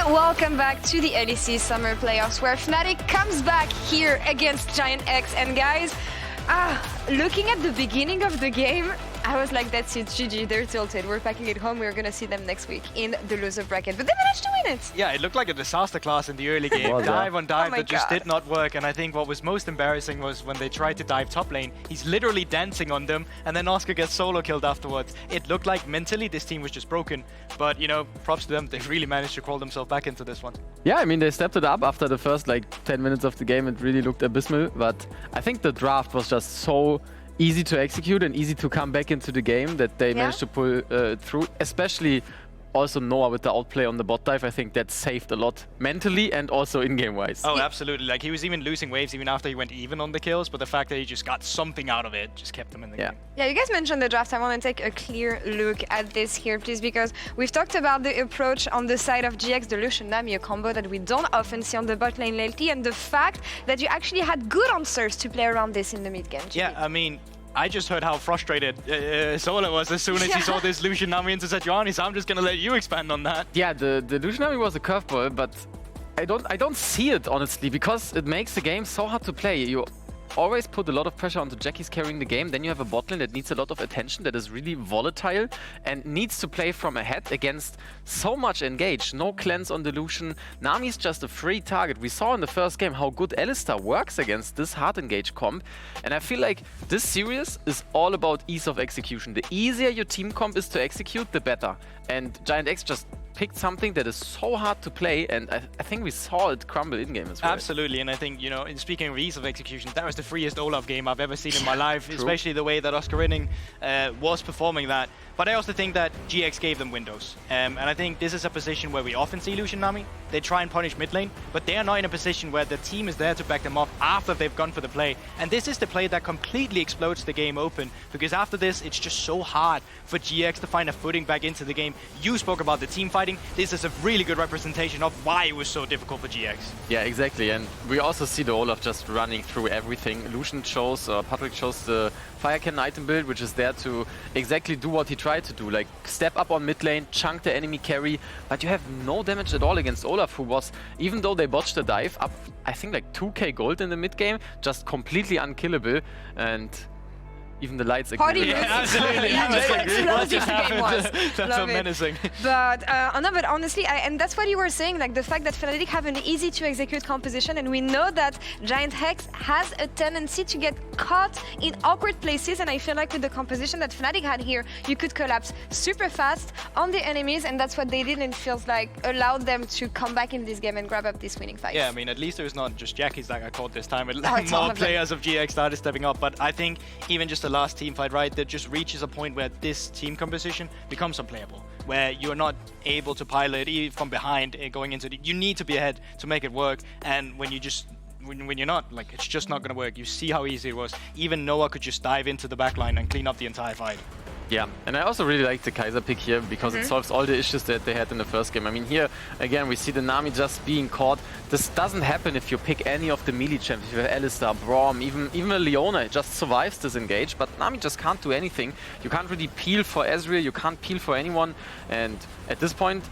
welcome back to the LEC Summer Playoffs, where Fnatic comes back here against GIANTX. And guys, looking at the beginning of the game, I was like, that's it, GG, they're tilted. We're packing it home. We're gonna see them next week in the loser bracket. But they managed to win it. Yeah, it looked like a disaster class in the early game. Dive on dive that just did not work. And I think what was most embarrassing was when they tried to dive top lane. He's literally dancing on them, and then Oscar gets solo killed afterwards. It looked like mentally this team was just broken. But, you know, props to them. They really managed to crawl themselves back into this one. Yeah, I mean, they stepped it up after the first, 10 minutes of the game. It really looked abysmal. But I think the draft was just so easy to execute and easy to come back into the game that they managed to pull through, especially also Noah with the outplay on the bot dive. I think that saved a lot mentally and also in-game wise. Oh, absolutely. Like, he was even losing waves even after he went even on the kills, but the fact that he just got something out of it just kept him in the game. Yeah, you guys mentioned the draft. I want to take a clear look at this here, please, because we've talked about the approach on the side of GX, the Lucian Nami, a combo that we don't often see on the bot lane lately, and the fact that you actually had good answers to play around this in the mid game. Yeah, I mean, I just heard how frustrated Sola was as soon as he saw this Lucian Nami intercept Juhan, so I'm just gonna let you expand on that. Yeah, the Lucian Nami was a curveball, but I don't see it, honestly, because it makes the game so hard to play. You always put a lot of pressure onto Jackies carrying the game, then you have a bot lane that needs a lot of attention, that is really volatile and needs to play from ahead against so much engage. No cleanse on the Lucian. Nami's just a free target. We saw in the first game how good Alistar works against this hard engage comp, and I feel like this series is all about ease of execution. The easier your team comp is to execute, the better. And GIANTX just picked something that is so hard to play, and I think we saw it crumble in-game as well. Absolutely, and I think, you know, in speaking of ease of execution, that was the freest Olaf game I've ever seen in my life, especially the way that Oscarinin was performing that. But I also think that GX gave them windows, and I think this is a position where we often see Lucian Nami. They try and punish mid lane, but they are not in a position where the team is there to back them up after they've gone for the play. And this is the play that completely explodes the game open, because after this, it's just so hard for GX to find a footing back into the game. You spoke about the team fighting. This is a really good representation of why it was so difficult for GX. Yeah, exactly. And we also see the Olaf just running through everything. Lucian chose, Patrik chose the Fire Cannon item build, which is there to exactly do what he tried to do, like step up on mid lane, chunk the enemy carry, but you have no damage at all against Olaf, who was, even though they botched the dive, up I think like 2k gold in the mid game, just completely unkillable. And even the lights agree. Yeah, absolutely. That's so menacing. But no, but honestly, and that's what you were saying, like the fact that Fnatic have an easy to execute composition, and we know that GIANTX has a tendency to get caught in awkward places, and I feel like with the composition that Fnatic had here, you could collapse super fast on the enemies, and that's what they did, and it feels like allowed them to come back in this game and grab up this winning fight. Yeah, I mean, at least there's not just Jackies that got caught this time. More players of GX started stepping up, but I think even just the last team fight, right, that just reaches a point where this team composition becomes unplayable, where you're not able to pilot from behind going into the, you need to be ahead to make it work, and when you just when you're not, like, it's just not gonna work. You see how easy it was. Even Noah could just dive into the backline and clean up the entire fight. Yeah, and I also really like the Kai'Sa pick here because it solves all the issues that they had in the first game. I mean, here, again, we see the Nami just being caught. This doesn't happen if you pick any of the melee champions. You have Alistar, Braum, even a Leona just survives this engage, but Nami just can't do anything. You can't really peel for Ezreal, you can't peel for anyone, and at this point,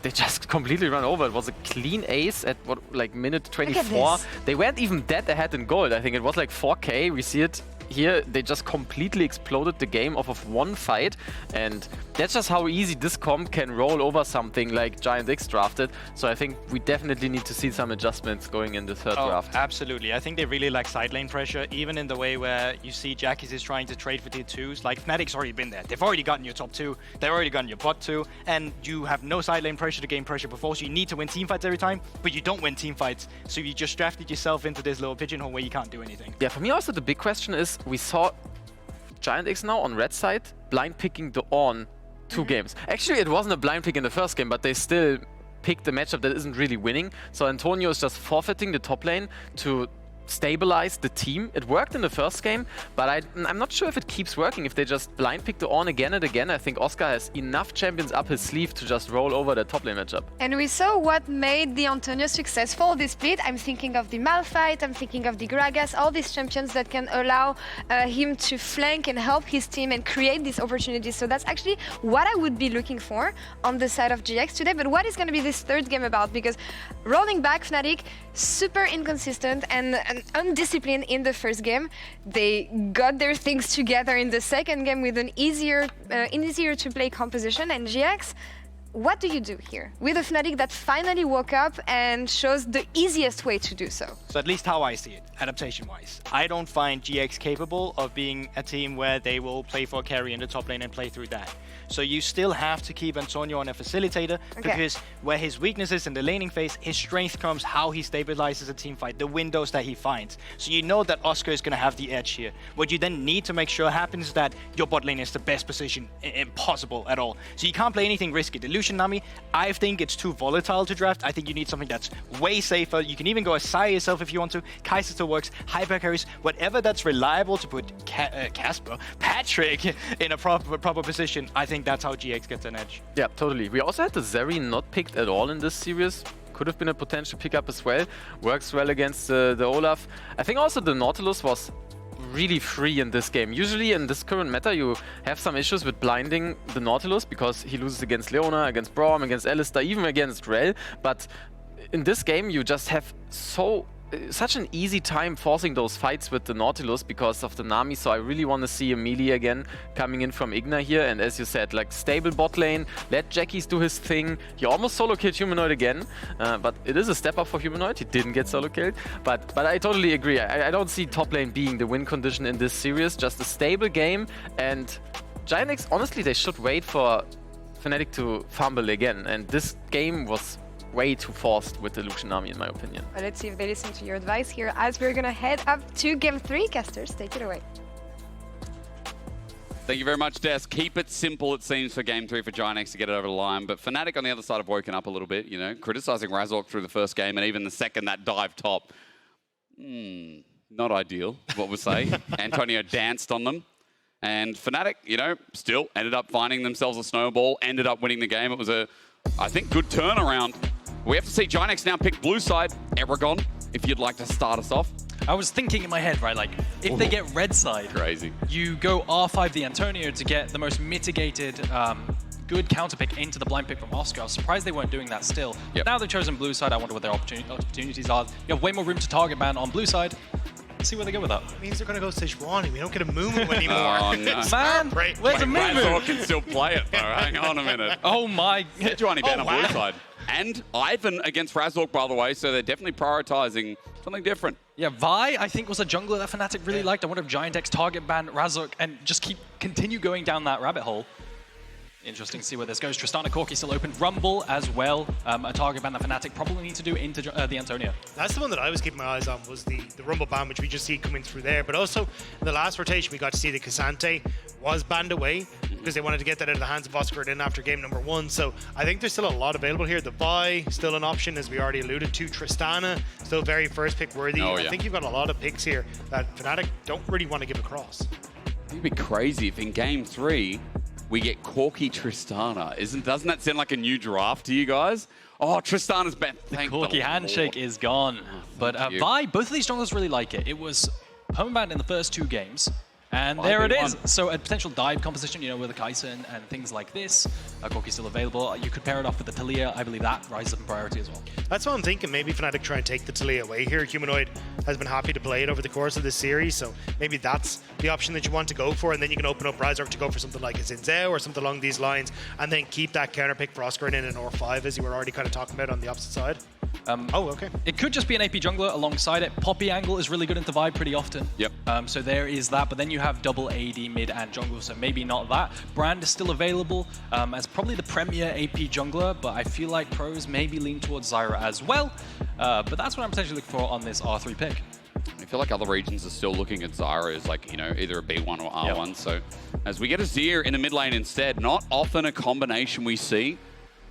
they just completely run over. It was a clean ace at, what, like minute 24. They weren't even dead ahead in gold. I think it was like 4k. We see it here. They just completely exploded the game off of one fight, and that's just how easy this comp can roll over something like GIANTX drafted. So I think we definitely need to see some adjustments going in the third draft. Absolutely. I think they really lack side lane pressure, even in the way where you see Jackies is trying to trade for tier 2s. Like, Fnatic's already been there. They've already gotten your top 2, they've already gotten your bot 2, and you have no side lane pressure to gain pressure before, so you need to win team fights every time, but you don't win team fights, so you just drafted yourself into this little pigeonhole where you can't do anything. Yeah, for me also the big question is, we saw GIANTX now on red side blind picking the Ornn 2 games. Actually, it wasn't a blind pick in the first game, but they still picked the matchup that isn't really winning. So Antonio is just forfeiting the top lane to stabilized the team. It worked in the first game, but I'm not sure if it keeps working. If they just blind pick the Ornn again and again, I think Oscar has enough champions up his sleeve to just roll over the top lane matchup. And we saw what made the Antonio successful this split. I'm thinking of the Malphite, I'm thinking of the Gragas, all these champions that can allow him to flank and help his team and create these opportunities. So that's actually what I would be looking for on the side of GX today. But what is going to be this third game about? Because rolling back, Fnatic, super inconsistent and undisciplined in the first game. They got their things together in the second game with an easier to play composition. And GX, what do you do here with a Fnatic that finally woke up and shows the easiest way to do so? So at least how I see it, adaptation-wise, I don't find GX capable of being a team where they will play for a carry in the top lane and play through that. So you still have to keep Antonio on a facilitator, because where his weakness is in the laning phase, his strength comes how he stabilizes a team fight, the windows that he finds. So you know that Oscar is going to have the edge here. What you then need to make sure happens is that your bot lane is the best position possible at all. So you can't play anything risky. The Lucian Nami, I think it's too volatile to draft. I think you need something that's way safer. You can even go Asai yourself if you want to. Kai'Sa still works, hyper carries, whatever that's reliable to put Patrik in a proper position. I think that's how GX gets an edge. Yeah, totally. We also had the Zeri not picked at all in this series. Could have been a potential pickup as well. Works well against the Olaf. I think also the Nautilus was really free in this game. Usually in this current meta you have some issues with blinding the Nautilus because he loses against Leona, against Braum, against Alistair, even against Rell. But in this game you just have such an easy time forcing those fights with the Nautilus because of the Nami, so I really want to see a melee again coming in from IgNar here, and as you said, like stable bot lane, let Jackies do his thing. He almost solo killed Humanoid again, but it is a step up for Humanoid. He didn't get solo killed, but I totally agree. I don't see top lane being the win condition in this series, just a stable game, and GIANTX, honestly, they should wait for Fnatic to fumble again, and this game was way too forced with the Lucian Army, in my opinion. But let's see if they listen to your advice here as we're gonna head up to game 3. Casters, take it away. Thank you very much, Des. Keep it simple, it seems, for game 3 for GIANTX to get it over the line. But Fnatic on the other side have woken up a little bit, you know, criticizing Razork through the first game, and even the second, that dive top. Not ideal, what we'll say. Antonio danced on them. And Fnatic, you know, still ended up finding themselves a snowball, ended up winning the game. It was a, I think, good turnaround. We have to see GIANTX now pick blue side. Eragon, if you'd like to start us off. I was thinking in my head, right, like, if they get red side, crazy, you go R5 the Antonio to get the most mitigated, good counter pick into the blind pick from Oscar. I was surprised they weren't doing that still. Yep. Now they've chosen blue side. I wonder what their opportunities are. You have way more room to target ban on blue side. See where they go with that. It means they're going to go Sejuani. We don't get a movement anymore. Oh, no. Man, where's the movement? Razork can still play it, though. Hang on a minute. Oh my. Sejuani ban on blue side. And Ivan against Razork, by the way, so they're definitely prioritizing something different. Yeah, Vi, I think, was a jungler that Fnatic really liked. I wonder if GIANTX target ban Razork and just continue going down that rabbit hole. Interesting to see where this goes. Tristana Corki still open. Rumble as well. A target ban that Fnatic probably need to do into the Antonio. That's the one that I was keeping my eyes on, was the Rumble ban, which we just see coming through there. But also, in the last rotation, we got to see the K'Sante was banned away because they wanted to get that out of the hands of Oscarinin after game number 1. So I think there's still a lot available here. The Vi, still an option, as we already alluded to. Tristana, still very first pick worthy. Oh, yeah. I think you've got a lot of picks here that Fnatic don't really want to give across. It'd be crazy if in game 3, we get Corki Tristana. Doesn't that sound like a new draft to you guys? Oh, Tristana's banned. Thank the Corki handshake Lord. is gone. But Vi, both of these junglers really like it. It was permabanned in the first 2 games. And there it is. So a potential dive composition, you know, with a Kai'Sa and things like this. Corki's still available. You could pair it off with the Talia. I believe that rises up in priority as well. That's what I'm thinking. Maybe Fnatic try and take the Talia away here. Humanoid has been happy to play it over the course of this series, so maybe that's the option that you want to go for, and then you can open up Razork to go for something like a Zinzao or something along these lines, and then keep that counter pick for Oscarinin and R5, as you were already kind of talking about on the opposite side. Oh, okay. It could just be an AP jungler alongside it. Poppy angle is really good into Vi pretty often. Yep. So there is that, but then you have double AD mid and jungle, so maybe not that. Brand is still available as probably the premier AP jungler, but I feel like pros maybe lean towards Zyra as well. But that's what I'm potentially looking for on this R3 pick. I feel like other regions are still looking at Zyra as, like, you know, either a B1 or R1. Yep. So as we get Azir in the mid lane instead, not often a combination we see.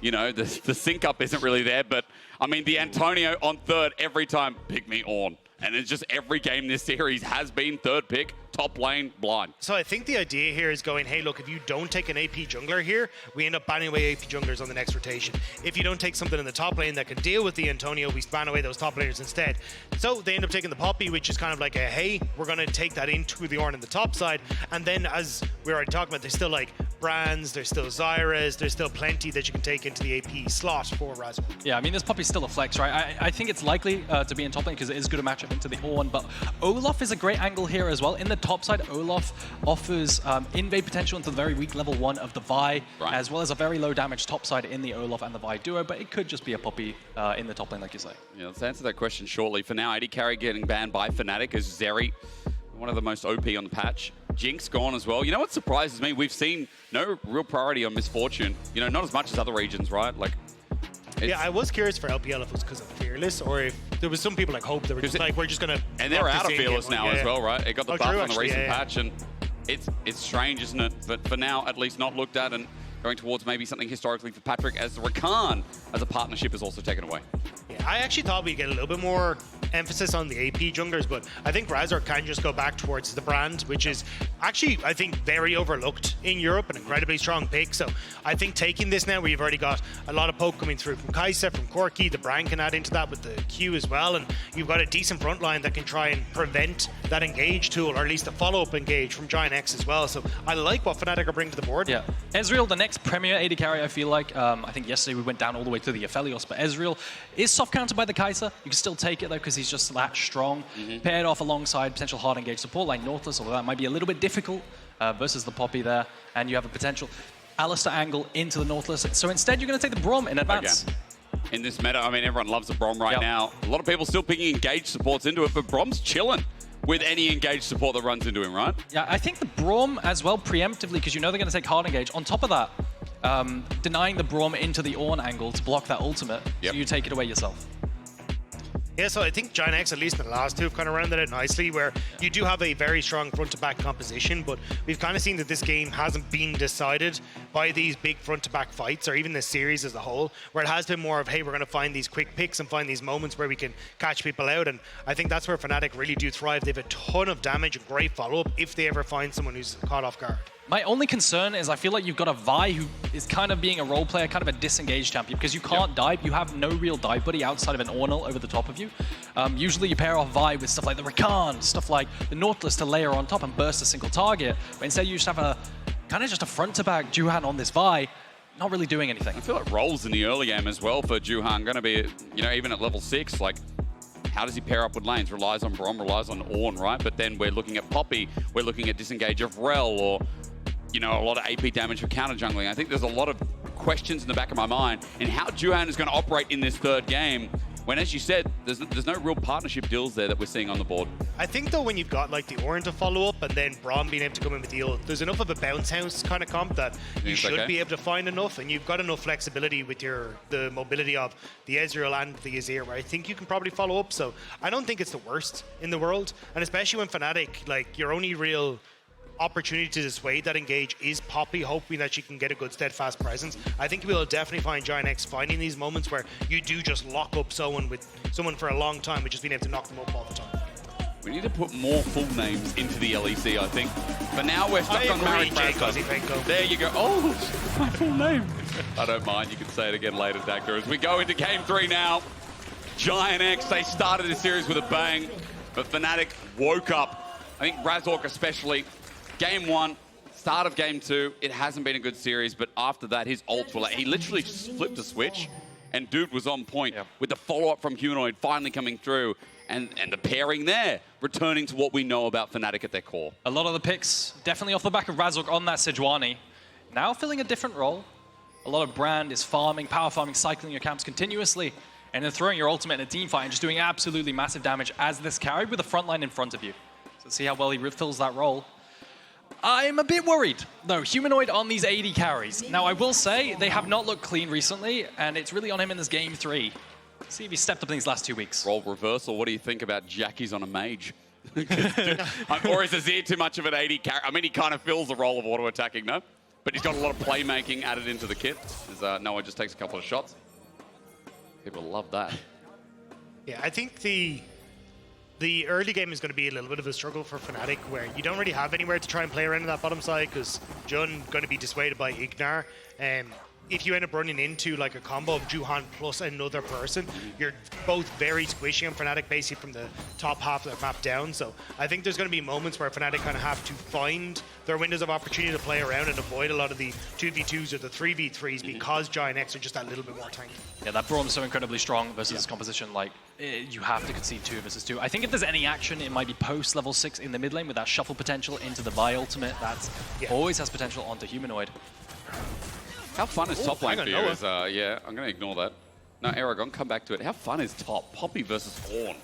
You know, the sync up isn't really there, but I mean, the Antonio on third every time, pick me Ornn. And it's just every game this series has been third pick, top lane, blind. So I think the idea here is going, hey, look, if you don't take an AP jungler here, we end up banning away AP junglers on the next rotation. If you don't take something in the top lane that can deal with the Antonio, we ban away those top laners instead. So they end up taking the Poppy, which is kind of like a, hey, we're going to take that into the Ornn in the top side. And then, as we were already talking about, there's still like Brands, there's still Zyras, there's still plenty that you can take into the AP slot for Razork. Yeah, I mean, this Poppy's still a flex, right? I think it's likely to be in top lane because it is good a matchup into the Ornn, but Olaf is a great angle here as well. In the top side, Olaf offers invade potential into the very weak level 1 of the Vi, as well as a very low damage top side in the Olaf and the Vi duo, but it could just be a Poppy in the top lane, like you say. Yeah, let's answer that question shortly. For now, AD carry getting banned by Fnatic as Zeri, one of the most OP on the patch. Jinx gone as well. You know what surprises me? We've seen no real priority on Misfortune. You know, not as much as other regions, right? Like, yeah, I was curious for LPL if it was because of Fearless, or if there was some people like Hope that were just like, we're just gonna. And they're out of Fearless now as well, right? It got the buff on the recent patch, and it's strange, isn't it? But for now, at least not looked at, and going towards maybe something historically for Patrik, as the Rakan as a partnership is also taken away. Yeah, I actually thought we'd get a little bit more emphasis on the AP junglers, but I think Razork can just go back towards the brand, which is actually, I think, very overlooked in Europe, an incredibly strong pick. So I think taking this now, we've already got a lot of poke coming through from Kai'Sa, from Corki, the Braum can add into that with the Q as well, and you've got a decent front line that can try and prevent that engage tool, or at least a follow-up engage from GIANTX as well. So I like what Fnatic are bringing to the board. Yeah, Ezreal, the next premier AD carry, I feel like. I think yesterday we went down all the way to the Aphelios, but Ezreal is soft countered by the Kai'Sa. You can still take it though, because he's just that strong. Paired off alongside potential hard engage support like Nautilus, although that might be a little bit difficult versus the Poppy there. And you have a potential Alistar angle into the Nautilus. So instead, you're going to take the Braum in advance. In this meta, I mean, everyone loves the Braum right now. A lot of people still picking engaged supports into it, but Braum's chilling with any engaged support that runs into him, right? Yeah, I think the Braum as well, preemptively, because you know they're going to take hard engage. On top of that, denying the Braum into the Ornn angle to block that ultimate, so you take it away yourself. Yeah, so I think GIANTX, at least in the last two, have kind of rounded it nicely, where you do have a very strong front-to-back composition, but we've kind of seen that this game hasn't been decided by these big front-to-back fights, or even the series as a whole, where it has been more of, hey, we're going to find these quick picks and find these moments where we can catch people out, and I think that's where Fnatic really do thrive. They have a ton of damage and great follow-up if they ever find someone who's caught off guard. My only concern is I feel like you've got a Vi who is kind of being a role player, kind of a disengaged champion, because you can't dive. You have no real dive buddy outside of an Ornn over the top of you. Usually you pair off Vi with stuff like the Rakan, stuff like the Nautilus to layer on top and burst a single target. But instead you just have a kind of just a front-to-back Juhan on this Vi, not really doing anything. I feel like roles in the early game as well for Juhan going to be, you know, even at level 6, like, how does he pair up with lanes? Relies on Braum, relies on Ornn, right? But then we're looking at Poppy, we're looking at disengage of Rell, or, you know, a lot of AP damage for counter jungling. I think there's a lot of questions in the back of my mind in how Juhan is going to operate in this third game, when, as you said, there's no real partnership deals there that we're seeing on the board. I think, though, when you've got like the Ornn to follow up and then Braum being able to come in with the ult, there's enough of a bounce house kind of comp that you should be able to find enough, and you've got enough flexibility with the mobility of the Ezreal and the Azir, where I think you can probably follow up. So I don't think it's the worst in the world, and especially when Fnatic, like, your only real opportunity to dissuade that engage is Poppy, hoping that she can get a good steadfast presence. I think we'll definitely find GIANTX finding these moments where you do just lock up someone for a long time, which is being able to knock them up all the time. We need to put more full names into the LEC, I think. But now we're stuck on Married Braum. There you go. Oh, my full name. I don't mind. You can say it again later, Dagda. As we go into Game 3 now, GIANTX, they started this series with a bang, but Fnatic woke up. I think Razork especially. Game 1, start of Game 2, it hasn't been a good series, but after that, his ults were like, he literally just flipped a switch, and dude was on point with the follow-up from Humanoid finally coming through, and the pairing there, returning to what we know about Fnatic at their core. A lot of the picks, definitely off the back of Razork on that Sejuani, now filling a different role. A lot of Brand is farming, power farming, cycling your camps continuously, and then throwing your ultimate in a team fight and just doing absolutely massive damage as this carry with the front line in front of you. So see how well he fills that role. I'm a bit worried, though. Humanoid on these AD carries. Now, I will say, they have not looked clean recently, and it's really on him in this Game 3. See if he stepped up in these last 2 weeks. Role reversal, what do you think about Jackie's on a mage? Or is Azir too much of an AD carry? I mean, he kind of fills the role of auto-attacking, no? But he's got a lot of playmaking added into the kit. Noah just takes a couple of shots. People love that. Yeah, I think the the early game is going to be a little bit of a struggle for Fnatic, where you don't really have anywhere to try and play around that bottom side, because Juhan going to be dissuaded by IgNar. If you end up running into like a combo of Juhan plus another person, you're both very squishy on Fnatic, basically from the top half of the map down. So I think there's going to be moments where Fnatic kind of have to find their windows of opportunity to play around and avoid a lot of the 2v2s or the 3v3s because GIANTX are just that little bit more tanky. Yeah, that Braum's so incredibly strong versus this composition. Like, you have to concede 2 versus 2. I think if there's any action, it might be post level 6 in the mid lane with that shuffle potential into the Vi ultimate. That always has potential onto Humanoid. How fun is top lane for you? Yeah, I'm going to ignore that. No, Eragon, come back to it. How fun is top? Poppy versus Ornn.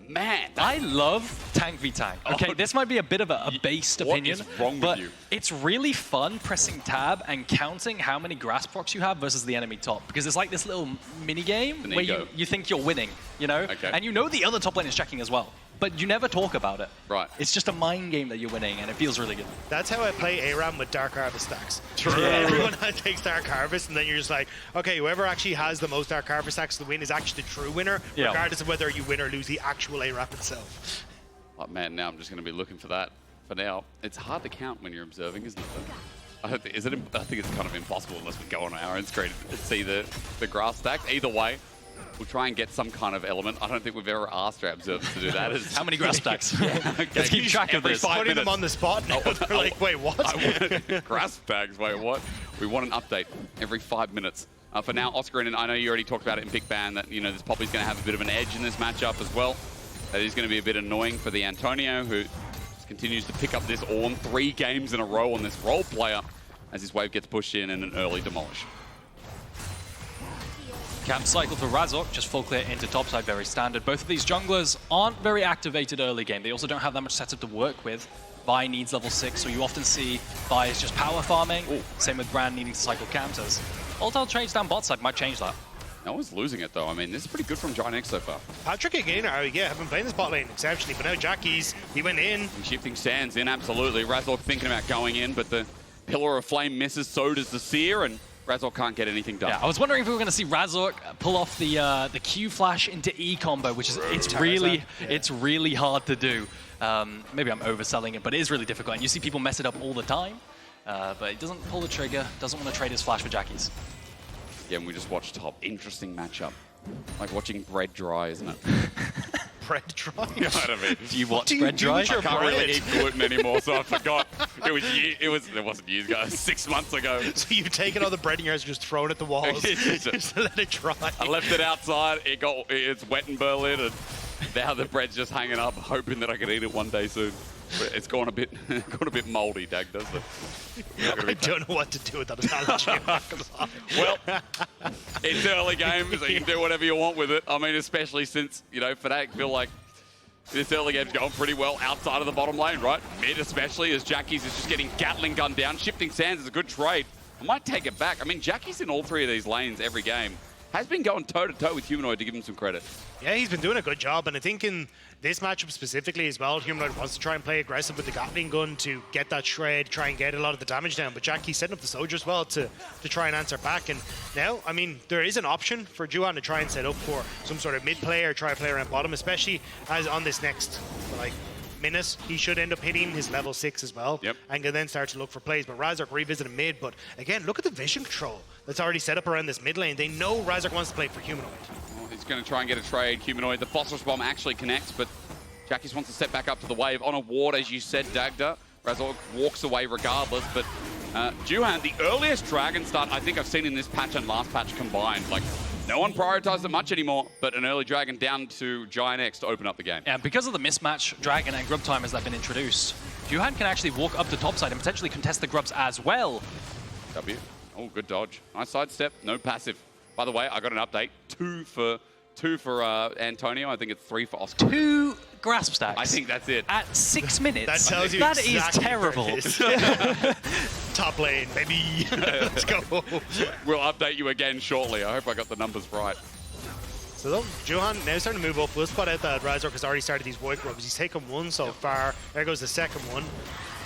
Man, I love tank v tank. Okay, this might be a bit of a based opinion, what is wrong but with you? It's really fun pressing tab and counting how many grass procs you have versus the enemy top, because it's like this little mini game where you think you're winning, you know, and you know the other top lane is checking as well, but you never talk about it. Right. It's just a mind game that you're winning, and it feels really good. That's how I play ARAM with Dark Harvest stacks. True. Everyone takes Dark Harvest, and then you're just like, okay, whoever actually has the most Dark Harvest stacks to win is actually the true winner, regardless of whether you win or lose the actual ARAM itself. Oh man, now I'm just going to be looking for that for now. It's hard to count when you're observing, isn't it? I think it's kind of impossible unless we go on our own screen and see the grass stacks. Either way, we'll try and get some kind of element. I don't think we've ever asked our observers to do that. How many grass stacks? Okay. Let's keep track of this. Putting them on the spot now. They're like, wait, what? Grass tags, wait, what? We want an update every 5 minutes. For now, Oscarinin, I know you already talked about it in Big Ban that, you know, this Poppy's going to have a bit of an edge in this matchup as well. That is going to be a bit annoying for the Antonio, who just continues to pick up this Ornn 3 games in a row on this role player as his wave gets pushed in and an early demolish. Camp cycle for Razork, just full clear into topside, very standard. Both of these junglers aren't very activated early game. They also don't have that much setup to work with. Vi needs level 6, so you often see Vi is just power farming. Same with Brand needing to cycle camps. As volatile trades down bot side might change that. No one's losing it though. I mean, this is pretty good from GIANTX so far. Patrik again, have been playing this bot lane exceptionally, but now Jackie's, he went in. And shifting sands in, absolutely. Razork thinking about going in, but the Pillar of Flame misses, so does the Seer, and Razork can't get anything done. Yeah, I was wondering if we were going to see Razork pull off the Q flash into E combo, which is it's really hard to do. Maybe I'm overselling it, but it is really difficult. And you see people mess it up all the time, but he doesn't pull the trigger, doesn't want to trade his flash for Jackie's. Again, we just watched top. Interesting matchup. Like watching bread dry, isn't it? Bread dry? You know what I mean? Do you watch bread dry? I can't really eat gluten anymore, so I forgot. It wasn't years ago, 6 months ago. So you've taken all the bread in yours and just thrown it at the walls just to let it dry. I left it outside, it's wet in Berlin, and now the bread's just hanging up, hoping that I can eat it one day soon. But it's gone a bit moldy, Dagda. So I don't know what to do with that analogy. Well, it's early game, so you can do whatever you want with it. I mean, especially since, you know, Fnatic feel like this early game's going pretty well outside of the bottom lane, right? Mid especially, as Jackie's is just getting Gatling gunned down. Shifting sands is a good trade. I might take it back. I mean, Jackie's in all 3 of these lanes every game. Has been going toe-to-toe with Humanoid, to give him some credit. Yeah, he's been doing a good job, and I think in this matchup specifically as well, Humanoid wants to try and play aggressive with the Gatling gun to get that shred, try and get a lot of the damage down, but Jackie's setting up the soldier as well to try and answer back. And now, I mean, there is an option for Juhan to try and set up for some sort of mid play or try and play around bottom, especially as on this next, like, minute, he should end up hitting his level 6 as well, and can then start to look for plays. But Razork revisited mid, but again, look at the vision control that's already set up around this mid lane. They know Razork wants to play for Humanoid. Well, he's going to try and get a trade. Humanoid, the Phosphorus Bomb actually connects, but Jackie's wants to step back up to the wave on a ward, as you said, Dagda. Razork walks away regardless, but Juhan, the earliest Dragon start I think I've seen in this patch and last patch combined. Like, no one prioritized it much anymore, but an early Dragon down to GIANTX to open up the game. Yeah, because of the mismatch Dragon and Grub timers that have been introduced, Juhan can actually walk up to topside and potentially contest the Grubs as well. W. Oh, good dodge. Nice sidestep, no passive. By the way, I got an update. Two for Antonio. I think it's 3 for Oscar. 2 grasp stacks. I think that's it. At 6 minutes. That tells you that exactly is terrible. Where it is. Top lane, baby. Let's go. We'll update you again shortly. I hope I got the numbers right. So Juhan now starting to move up. We'll spot out that Razork has already started these white grubs. He's taken 1 so far. There goes the second one.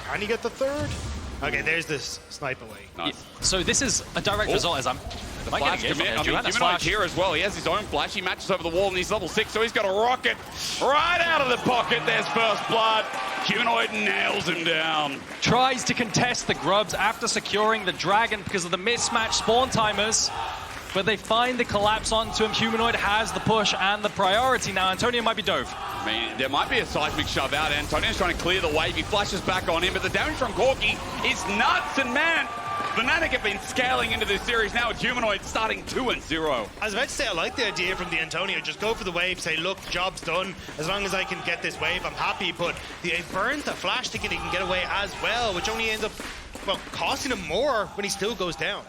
Can he get the third? Okay, there's this snipe away. Nice. So this is a direct result, as I'm The Might flash get engaged commit. I there. mean, Juhan has Humanoid's flash. here as well. He has his own flash. He matches over the wall and he's level 6, so he's got a rocket right out of the pocket. There's first blood. Humanoid nails him down. Tries to contest the grubs after securing the dragon because of the mismatched spawn timers. But they find the collapse onto him. Humanoid has the push and the priority now. Antonio might be dove. I mean, there might be a seismic shove out. Antonio's trying to clear the wave. He flashes back on him, but the damage from Corki is nuts. And man, Fnatic have been scaling into this series now with Humanoid starting 2-0. I was about to say, I like the idea from the Antonio. Just go for the wave, say, look, job's done. As long as I can get this wave, I'm happy. But he burns the flash thinking he can get away as well, which only ends up, well, costing him more when he still goes down.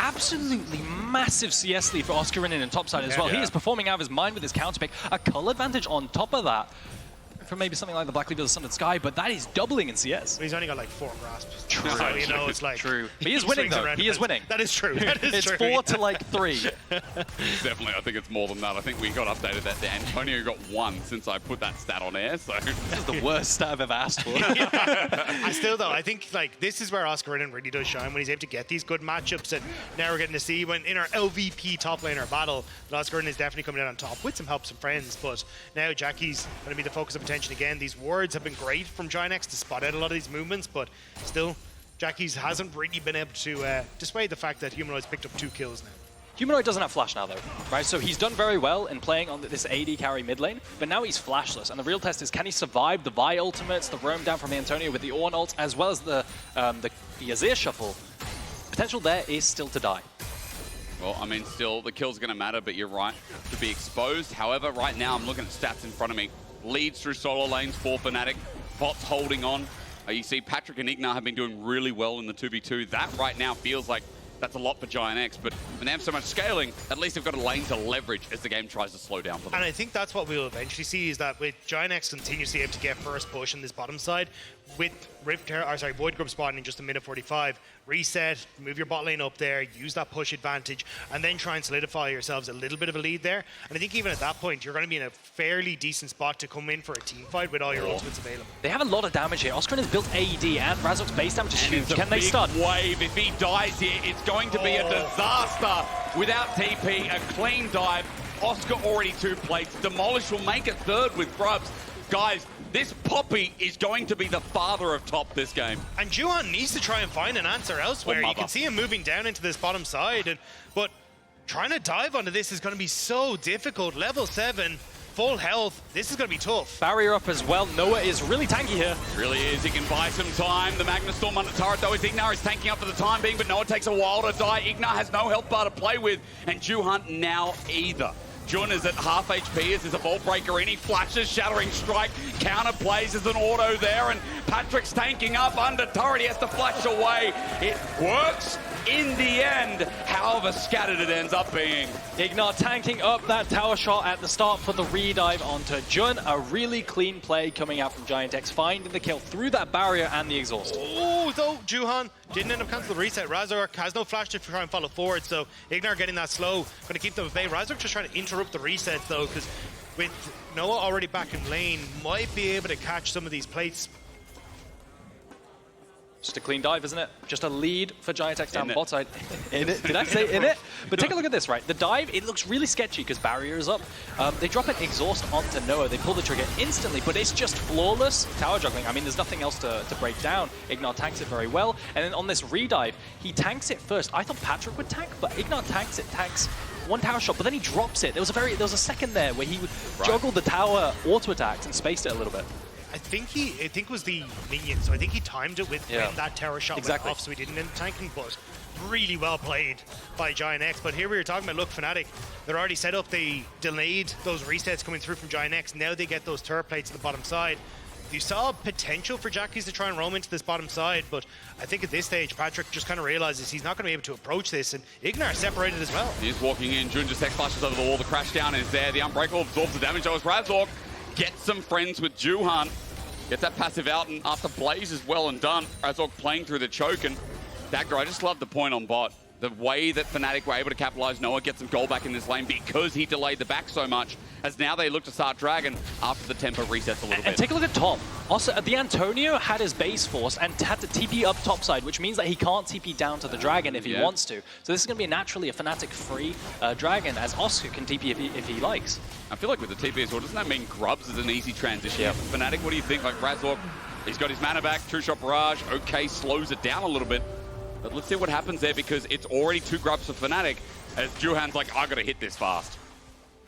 Absolutely massive CS lead for Oscarinin in topside as well. He is performing out of his mind with his counter pick. A cull advantage on top of that for maybe something like the Black Leader of the Sundered Sky, but that is doubling in CS. But he's only got like 4 grasps. True. So, you know, it's like... True. He is winning, though. He is winning. That is true. That is it's true. 4 to like 3. Definitely, I think it's more than that. I think we got updated that Antonio got 1 since I put that stat on air, so... This is the worst stat I've ever asked for. I still, though, I think like this is where Oscarinin really does shine, when he's able to get these good matchups. And now we're getting to see when in our LVP top laner battle, that Oscarinin is definitely coming out on top with some help, some friends. But now Jackie's going to be the focus of attention again. These wards have been great from GIANTX to spot out a lot of these movements, but still, Jackie's hasn't really been able to dissuade the fact that Humanoid's picked up 2 kills now. Humanoid doesn't have flash now, though, right? So he's done very well in playing on this AD carry mid lane, but now he's flashless. And the real test is, can he survive the Vi ultimates, the roam down from Antonio with the Ornn ult, as well as the Azir shuffle? Potential there is still to die. Well, I mean, still, the kill's going to matter, but you're right to be exposed. However, right now, I'm looking at stats in front of me. Leads through solo lanes for Fnatic. Bots holding on. You see Patrik and IgNar have been doing really well in the 2v2. That right now feels like that's a lot for GIANTX, but when they have so much scaling, at least they've got a lane to leverage as the game tries to slow down for them. And I think that's what we'll eventually see, is that with GIANTX continuously able to get first push in this bottom side, with Void Grub spawning in just a minute 45, reset, move your bot lane up there, use that push advantage, and then try and solidify yourselves a little bit of a lead there. And I think even at that point, you're going to be in a fairly decent spot to come in for a team fight with all your ultimates available. They have a lot of damage here. Oscarinin has built AD, and Razork's base damage is huge. Can they stun? Wave. If he dies here, it's going to be a disaster. Without TP, a clean dive. Oscar already 2 plates. Demolish will make it 3rd with grubs. Guys, this Poppy is going to be the father of top this game. And Juhan needs to try and find an answer elsewhere. You can see him moving down into this bottom side, but trying to dive onto this is going to be so difficult. Level 7, full health. This is going to be tough. Barrier up as well. Noah is really tanky here. Really is. He can buy some time. The Magna Storm on the turret, though, is IgNar is tanking up for the time being, but Noah takes a while to die. IgNar has no health bar to play with, and Juhan now either. Juhan is at half HP as there's a Vault Breaker in. He flashes, Shattering Strike, counter plays as an auto there, and Patrick's tanking up under turret. He has to flash away. It works in the end, however scattered it ends up being. IgNar tanking up that tower shot at the start for the redive onto Juhan. A really clean play coming out from GIANTX, finding the kill through that barrier and the exhaust. Oh, though, Juhan didn't end up canceling the reset. Razork has no flash to try and follow forward, so IgNar getting that slow, going to keep them at bay. Razork just trying to interrupt the resets, though, because with Noah already back in lane, might be able to catch some of these plates. Just a clean dive, isn't it? Just a lead for GIANTX down the bot side. In it? Did I say in it? But take a look at this, right? The dive, it looks really sketchy because barrier is up. They drop an exhaust onto Noah. They pull the trigger instantly, but it's just flawless tower juggling. I mean, there's nothing else to break down. IgNar tanks it very well. And then on this redive, he tanks it first. I thought Patrik would tank, but IgNar tanks it, tanks one tower shot, but then he drops it. There was a second there where he juggled the tower auto attacks and spaced it a little bit. I think it was the minion, so I think he timed it with when that tower shot went off, so he didn't end up tanking, but really well played by GIANTX. But here we were talking about, look, Fnatic, they're already set up, they delayed those resets coming through from GIANTX, now they get those turret plates to the bottom side. You saw potential for Jackies to try and roam into this bottom side, but I think at this stage, Patrik just kind of realizes he's not going to be able to approach this, and IgNar separated as well. He's walking in, Juhan just flashes over the wall, the crash down is there, the Unbreakable absorbs the damage, as Razork gets some friends with Juhan. Gets that passive out, and after Blaze is well and done, Razork playing through the choke, and Dagda, I just love the point on bot. The way that Fnatic were able to capitalize, Noah gets some gold back in this lane because he delayed the back so much, as now they look to start Dragon after the tempo resets a little bit. And take a look at Tom. Also, the Antonio had his base force and had to TP up topside, which means that he can't TP down to the Dragon if he wants to. So this is going to be naturally a Fnatic-free Dragon, as Oscar can TP if he likes. I feel like with the TP as well, doesn't that mean Grubs is an easy transition? Yeah. Fnatic, what do you think? Like Razork, he's got his mana back, two-shot barrage, okay, slows it down a little bit. But let's see what happens there, because it's already 2 Grubs for Fnatic, as Juhan's like, I gotta hit this fast.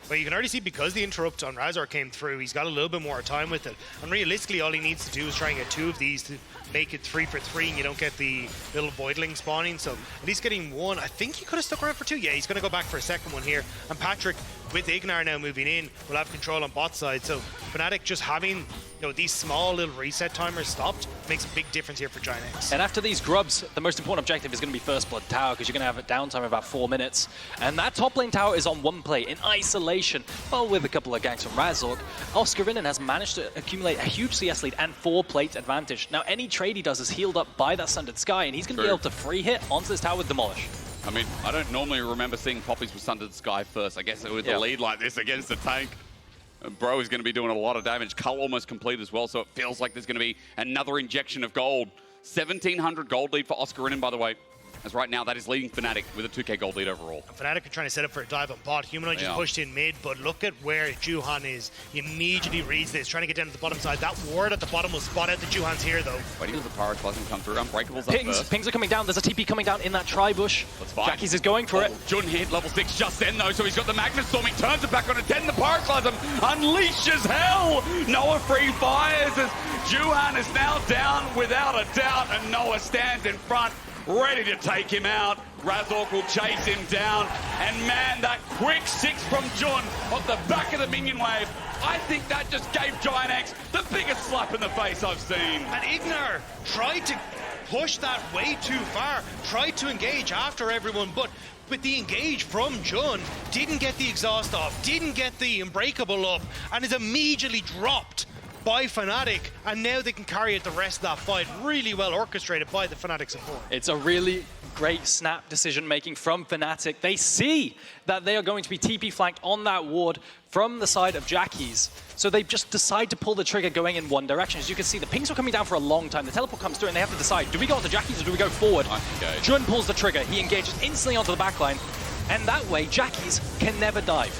But you can already see, because the interrupt on Razork came through, he's got a little bit more time with it. And realistically, all he needs to do is try and get 2 of these to make it 3 for 3, and you don't get the little voidling spawning. So at least getting 1. I think he could have stuck around for 2. Yeah, he's going to go back for a second one here. And Patrik, with IgNar now moving in, will have control on bot side. So Fnatic just having these small little reset timers stopped makes a big difference here for GIANTX. And after these grubs, the most important objective is going to be first blood tower, because you're going to have a downtime of about 4 minutes. And that top lane tower is on 1 play in isolation. Well, with a couple of ganks from Razork, Oscarinin has managed to accumulate a huge CS lead and 4 plate advantage. Now, any trade he does is healed up by that Sundered Sky, and he's going to be able to free hit onto this tower with Demolish. I mean, I don't normally remember seeing Poppies with Sundered Sky first. I guess with a lead like this against the tank, Bro is going to be doing a lot of damage. Cull almost complete as well, so it feels like there's going to be another injection of gold. 1,700 gold lead for Oscarinin, by the way. As right now, that is leading Fnatic with a 2k gold lead overall. And Fnatic are trying to set up for a dive on bot. Humanoid just pushed in mid, but look at where Juhan is. He immediately reads this, trying to get down to the bottom side. That ward at the bottom will spot out the Juhan's here, though. Waiting for the Pyroclasm come through. Unbreakable's up first. Pings are coming down. There's a TP coming down in that tri-bush. That's fine. Jackie's is going for it. Jun hit level 6 just then, though, so he's got the Magnet Storm. He turns it back on it. Then the Pyroclasm unleashes hell. Noah free fires as Juhan is now down without a doubt, and Noah stands in front, ready to take him out. Razork will chase him down, and man, that quick 6 from Jun off the back of the minion wave, I think that just gave GIANTX the biggest slap in the face I've seen. And IgNar tried to push that way too far, tried to engage after everyone, but with the engage from Jun, didn't get the exhaust off, didn't get the unbreakable up, and is immediately dropped by Fnatic, and now they can carry it the rest of that fight. Really well orchestrated by the Fnatic support. It's a really great snap decision making from Fnatic. They see that they are going to be TP flanked on that ward from the side of Jackie's. So they just decide to pull the trigger going in one direction. As you can see, the pings were coming down for a long time. The teleport comes through and they have to decide, do we go onto Jackie's or do we go forward? Jun pulls the trigger. He engages instantly onto the backline. And that way, Jackie's can never dive.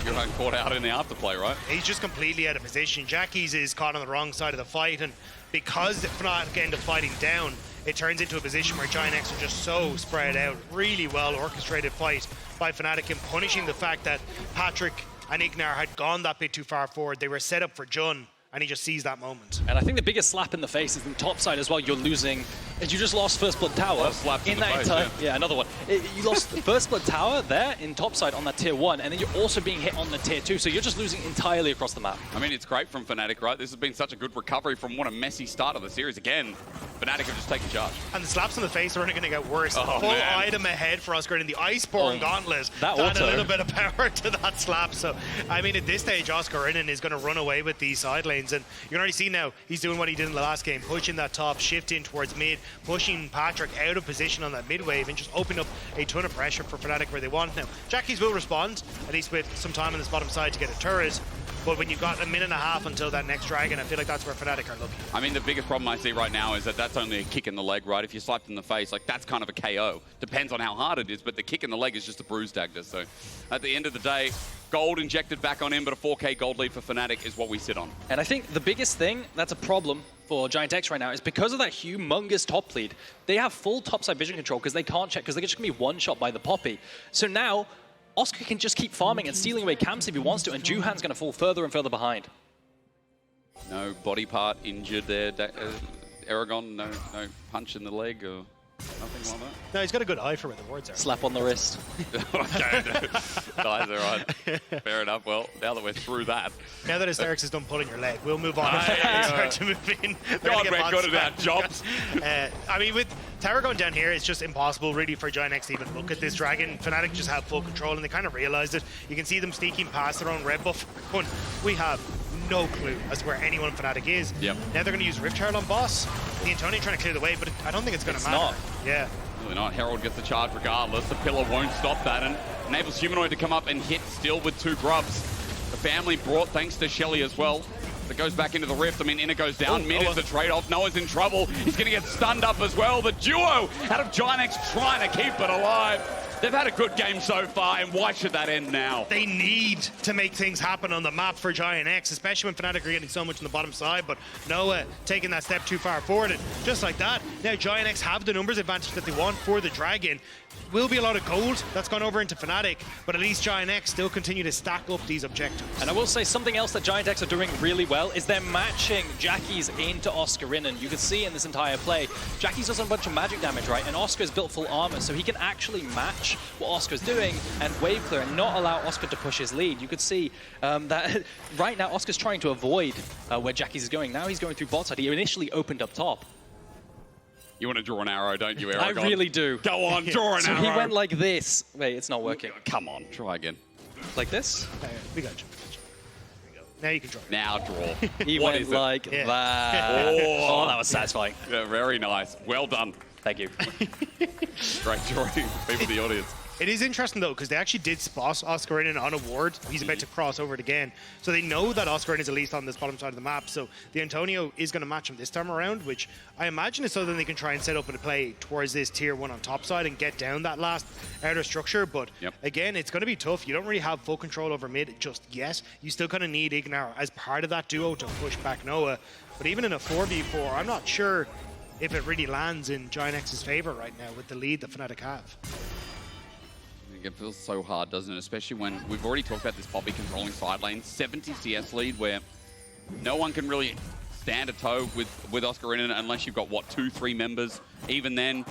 Juhan caught out in the afterplay, right? He's just completely out of position. Jackie's is caught on the wrong side of the fight, and because Fnatic end up fighting down, it turns into a position where GIANTX are just so spread out. Really well orchestrated fight by Fnatic in punishing the fact that Patrik and IgNar had gone that bit too far forward. They were set up for Jun, and he just sees that moment. And I think the biggest slap in the face is in top side as well. You're losing, and you just lost First Blood Tower in that entire. Yeah, another one. You lost the First Blood Tower there in top side on that tier 1, and then you're also being hit on the tier 2. So you're just losing entirely across the map. I mean, it's great from Fnatic, right? This has been such a good recovery from what a messy start of the series. Again, Fnatic have just taken charge. And the slaps in the face are only going to get worse. Full item ahead for Oscarinin, the Iceborne Gauntlet. That add a little bit of power to that slap. So, I mean, at this stage, Oscarinin is going to run away with these side lanes. And you can already see now, he's doing what he did in the last game, pushing that top, shifting towards mid, pushing Patrik out of position on that mid wave, and just opening up a ton of pressure for Fnatic where they want now. Jackie's will respond, at least with some time on this bottom side to get a turret. But when you've got a minute and a half until that next dragon, I feel like that's where Fnatic are looking. I mean, the biggest problem I see right now is that that's only a kick in the leg, right? If you're slapped in the face, like, that's kind of a KO. Depends on how hard it is, but the kick in the leg is just a bruised Dagda. So at the end of the day, gold injected back on him, but a 4k gold lead for Fnatic is what we sit on. And I think the biggest thing that's a problem for GIANTX right now is because of that humongous top lead, they have full topside vision control because they can't check, because they're just going to be one-shot by the Poppy. So now, Oscar can just keep farming and stealing away camps if he wants to, and Juhan's going to fall further and further behind. No body part injured there. Eragon, no punch in the leg or nothing like that. No, he's got a good eye for where the wards are. Slap on the wrist. Okay, guys, all right. Fair enough. Well, now that we're through that. Now that Hysterics is done pulling your leg, we'll move on and start to move in. God, we're good at our jobs. I mean, with Tower going down here, it's just impossible really for GIANTX to even look at this dragon. Fnatic just have full control, and they kind of realized it. You can see them sneaking past their own red buff. We have no clue as to where anyone Fnatic is. Yep. Now they're going to use Rift Herald on boss. The Antonio trying to clear the way, but I don't think it's going to matter. Not. Yeah. Absolutely not. Herald gets the charge regardless. The pillar won't stop that and enables Humanoid to come up and hit still with 2 grubs. The family brought thanks to Shelly as well. That goes back into the rift. I mean, Inner goes down. Mid is the trade-off. Noah's in trouble. He's going to get stunned up as well. The duo out of GIANTX trying to keep it alive. They've had a good game so far, and why should that end now? They need to make things happen on the map for GIANTX, especially when Fnatic are getting so much on the bottom side, but Noah taking that step too far forward, and just like that, now GIANTX have the numbers advantage that they want for the Dragon. Will be a lot of gold that's gone over into Fnatic, but at least GIANTX still continue to stack up these objectives. And I will say something else that GIANTX are doing really well is they're matching Jackie's into Oscarinin. You can see in this entire play, Jackie's does a bunch of magic damage, right? And Oscar's built full armor, so he can actually match what Oscar's doing and wave clear and not allow Oscar to push his lead. You could see that right now Oscar's trying to avoid where Jackie's is going. Now he's going through bot side. He initially opened up top. You want to draw an arrow, don't you, Eragon? I really do. Go on, draw an arrow. So he went like this. Wait, it's not working. Come on, try again. Like this? We got you. There you go. Now you can draw. Now draw. He What went is it? like Yeah. that. Oh, that was satisfying. Yeah, very nice. Well done. Thank you. Great drawing. People in the audience. It is interesting though, because they actually did spot Oscarinin on a ward. He's about to cross over it again. So they know that Oscarinin is at least on this bottom side of the map. So the Antonio is going to match him this time around, which I imagine is so that they can try and set up a play towards this tier 1 on top side and get down that last outer structure. But again, it's going to be tough. You don't really have full control over mid just yet. You still kind of need IgNar as part of that duo to push back Noah. But even in a 4v4, I'm not sure if it really lands in GIANTX's favor right now with the lead that Fnatic have. It feels so hard, doesn't it? Especially when we've already talked about this Poppy controlling side lane. 70 CS lead where no one can really stand a toe with Oscarinin unless you've got, what, 2-3 members. Even then,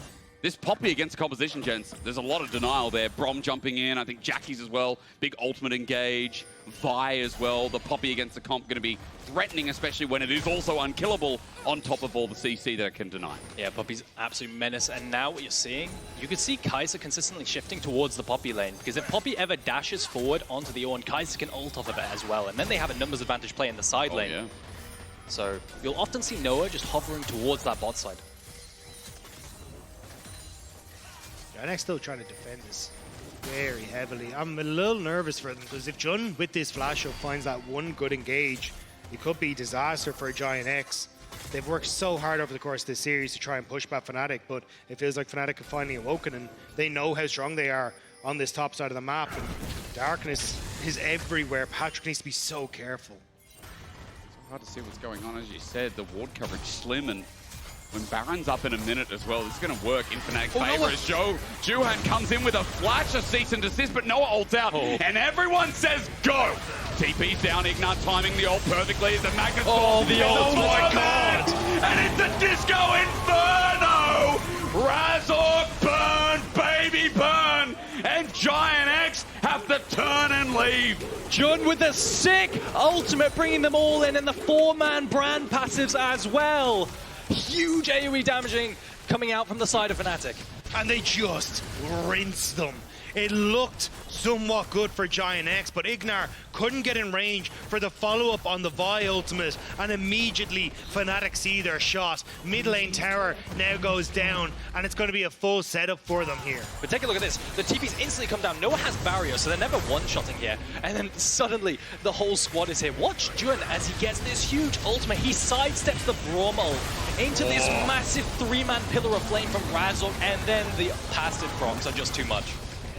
this Poppy against the composition, gents, there's a lot of denial there. Braum jumping in, I think Jackie's as well. Big ultimate engage. Vi as well. The Poppy against the comp going to be threatening, especially when it is also unkillable on top of all the CC that it can deny. Yeah, Poppy's absolute menace. And now what you're seeing, you can see Kai'Sa consistently shifting towards the Poppy lane. Because if Poppy ever dashes forward onto the Ornn, Kai'Sa can ult off of it as well. And then they have a numbers advantage play in the side lane. Yeah. So you'll often see Noah just hovering towards that bot side. GIANTX still trying to defend this very heavily. I'm a little nervous for them because if Jun with this flash up finds that one good engage, it could be disaster for GIANTX. They've worked so hard over the course of this series to try and push back Fnatic, but it feels like Fnatic have finally awoken and they know how strong they are on this top side of the map. And darkness is everywhere. Patrik needs to be so careful. It's hard to see what's going on. As you said, the ward coverage slim, and when Baron's up in a minute as well, this is going to work in Fnatic's favor as Juhan comes in with a flash of cease and desist, but Noah ults out, and everyone says go! TP's down, IgNar timing the ult perfectly as the Magnus falls. The ult, oh my god! And it's the Disco Inferno! Razork burn, baby burn! And GIANTX have to turn and leave. Jun with the sick ultimate, bringing them all in, and the 4-man brand passives as well. Huge AoE damaging coming out from the side of Fnatic. And they just rinse them. It looked somewhat good for GIANTX, but IgNar couldn't get in range for the follow-up on the Vi ultimate, and immediately Fnatic see their shot. Mid lane tower now goes down, and it's going to be a full setup for them here. But take a look at this. The TPs instantly come down. Noah has barrier, so they're never one-shotting here. And then suddenly, the whole squad is here. Watch Juhan as he gets this huge ultimate. He sidesteps the Braum ult into this massive 3-man pillar of flame from Razork, and then the passive procs are just too much.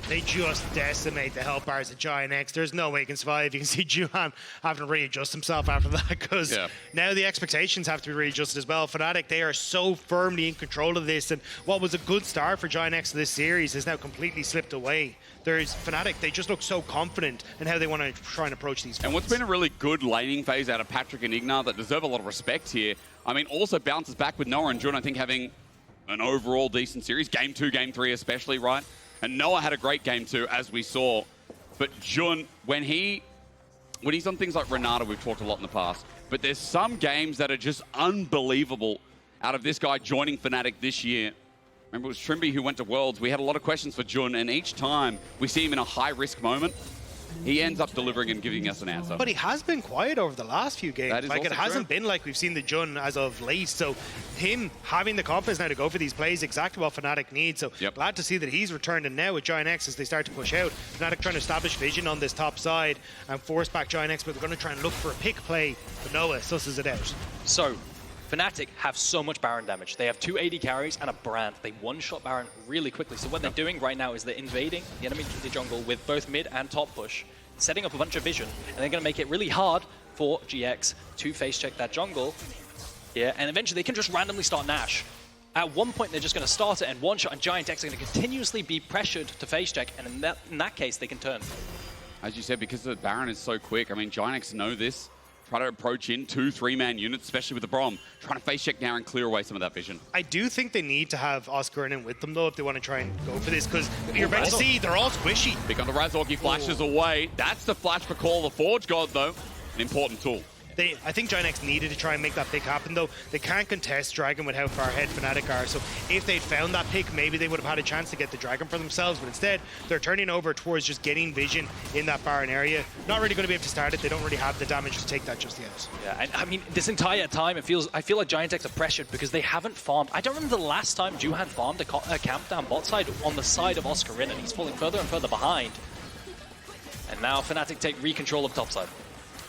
They just decimate the health bars of GIANTX. There's no way he can survive. You can see Juhan having to readjust himself after that because now the expectations have to be readjusted as well. Fnatic, they are so firmly in control of this, and what was a good start for GIANTX this series has now completely slipped away. There's Fnatic, they just look so confident in how they want to try and approach these fights. And what's been a really good laning phase out of Patrik and IgNar that deserve a lot of respect here, I mean, also bounces back with Noah and Jun, I think, having an overall decent series. Game 2, Game 3 especially, right? And Noah had a great game too, as we saw. But Jun, when he's on things like Renata, we've talked a lot in the past, but there's some games that are just unbelievable out of this guy joining Fnatic this year. Remember, it was Trimby who went to Worlds. We had a lot of questions for Jun, and each time we see him in a high-risk moment, he ends up delivering and giving us an answer. But he has been quiet over the last few games. That is Like, it also hasn't true. been like we've seen the Jun as of late. So him having the confidence now to go for these plays, exactly what Fnatic needs. So Yep. glad to see that he's returned. And now with GIANTX, as they start to push out, Fnatic trying to establish vision on this top side and force back GIANTX, but they're going to try and look for a pick play. But Noah susses it out. So, Fnatic have so much Baron damage. They have 2 AD carries and a Brand. They one-shot Baron really quickly. So what they're doing right now is they're invading the enemy jungle with both mid and top push, setting up a bunch of vision, and they're going to make it really hard for GX to face check that jungle here, and eventually they can just randomly start Nash. At one point they're just going to start it and one-shot, and GIANTX are going to continuously be pressured to face check, and in that case they can turn. As you said, because the Baron is so quick, I mean, GIANTX know this. Try to approach in 2-3-man units, especially with the Braum. Trying to face check now and clear away some of that vision. I do think they need to have Oscarinin with them, though, if they want to try and go for this, because you're about to see they're all squishy. Pick on the Razork, he flashes away. That's the flash for Call of the Forge God, though. An important tool. I think GIANTX needed to try and make that pick happen, though. They can't contest Dragon with how far ahead Fnatic are, so if they'd found that pick, maybe they would have had a chance to get the Dragon for themselves, but instead, they're turning over towards just getting vision in that Baron area. Not really going to be able to start it. They don't really have the damage to take that just yet. Yeah, and I mean, this entire time, I feel like GIANTX are pressured because they haven't farmed. I don't remember the last time Juhan farmed a camp down bot side on the side of Oscarinin. He's falling further and further behind. And now Fnatic take re-control of top side.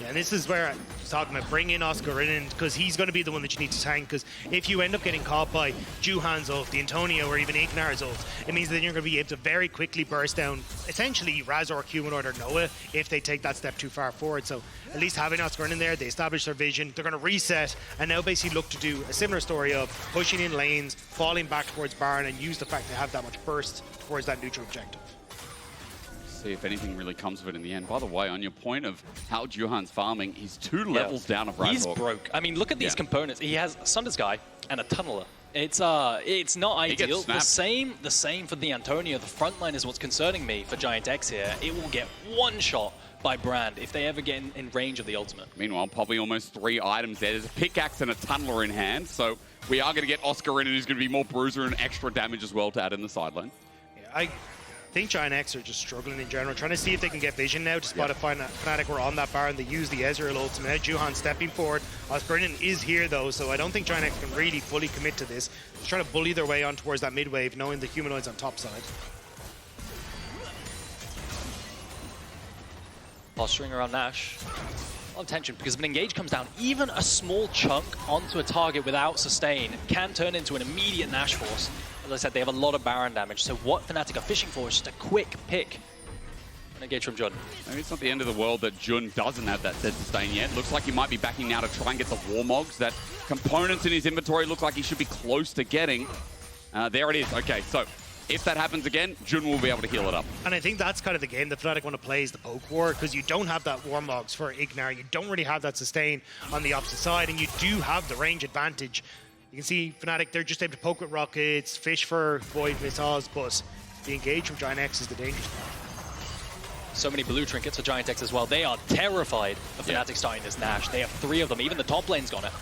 Yeah, and this is where I was talking about bring in Oscarinin, because he's going to be the one that you need to tank, because if you end up getting caught by Juhan's ult, the Antonio, or even IgNar's ult, it means that you're going to be able to very quickly burst down essentially Razork, Humanoid, or Noah if they take that step too far forward. So at least having Oscarinin there, they establish their vision, they're going to reset, and now basically look to do a similar story of pushing in lanes, falling back towards Baron, and use the fact they have that much burst towards that neutral objective. See if anything really comes of it in the end. By the way, on your point of how Juhan's farming, he's 2 levels down of Razork. He's broke. I mean, look at these components. He has Sunder's Guy and a Tunneler. It's not ideal. The same for the Antonio. The front line is what's concerning me for GIANTX here. It will get one shot by Brand if they ever get in range of the ultimate. Meanwhile, probably almost 3 items there. There's a pickaxe and a Tunneler in hand, so we are going to get Oscarinin, who's going to be more bruiser and extra damage as well to add in the sideline. Yeah, I think GIANTX are just struggling in general, trying to see if they can get vision now to spot if Fnatic were on that Baron. They use the Ezreal ultimate. Juhan stepping forward. Oscarinin is here though, so I don't think GIANTX can really fully commit to this. Just trying to bully their way on towards that mid wave, knowing the Humanoid's on top side. Posturing around Nash. A lot of tension, because if an engage comes down, even a small chunk onto a target without sustain can turn into an immediate Nash force. As I said, they have a lot of Baron damage, so what Fnatic are fishing for is just a quick pick. An engage from Jun. Maybe it's not the end of the world that Jun doesn't have that dead sustain yet. Looks like he might be backing now to try and get the Warmogs. That components in his inventory look like he should be close to getting. There it is. Okay, so if that happens again, Jun will be able to heal it up. And I think that's kind of the game that Fnatic want to play, is the poke war, because you don't have that Warmogs for IgNar, you don't really have that sustain on the opposite side, and you do have the range advantage. You can see Fnatic, they're just able to poke with rockets, fish for void missiles, but the engage from GIANTX is the danger spot. So many blue trinkets for GIANTX as well. They are terrified of Fnatic starting this Nash. They have 3 of them. Even the top lane's got it.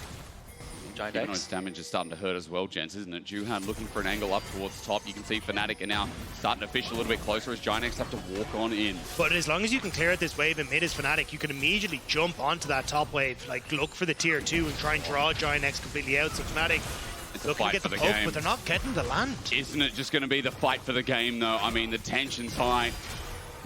GIANTX damage is starting to hurt as well, gents, isn't it? Juhan looking for an angle up towards the top. You can see Fnatic are now starting to fish a little bit closer as GIANTX have to walk on in. But as long as you can clear out this wave in mid as Fnatic, you can immediately jump onto that top wave, like look for the tier 2 and try and draw GIANTX completely out. So Fnatic looking to get the poke, but they're not getting the land. Isn't it just going to be the fight for the game, though? I mean, the tension's high.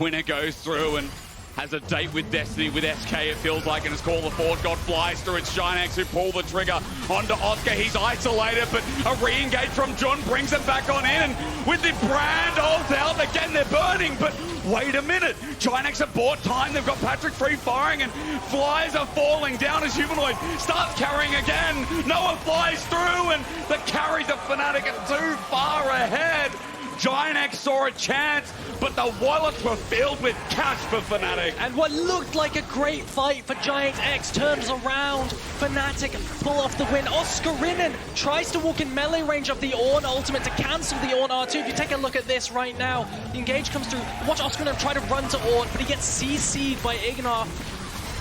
Winner goes through and has a date with Destiny, with SK, it feels like, and his Call the Forge God flies through. It's GIANTX who pull the trigger onto Oscar. He's isolated, but a re-engage from Jun brings him back on in, and with the Brand ult out, again, they're burning, but wait a minute. GIANTX have bought time. They've got Patrik free firing, and flies are falling down as Humanoid starts carrying again. Noah flies through, and the carry to Fnatic is too far ahead. GIANTX saw a chance, but the wallets were filled with cash for Fnatic. And what looked like a great fight for GIANTX turns around. Fnatic pull off the win. Oscarinin tries to walk in melee range of the Ornn ultimate to cancel the Ornn R2. If you take a look at this right now, the engage comes through. Watch Oscarinin try to run to Ornn, but he gets CC'd by IgNar.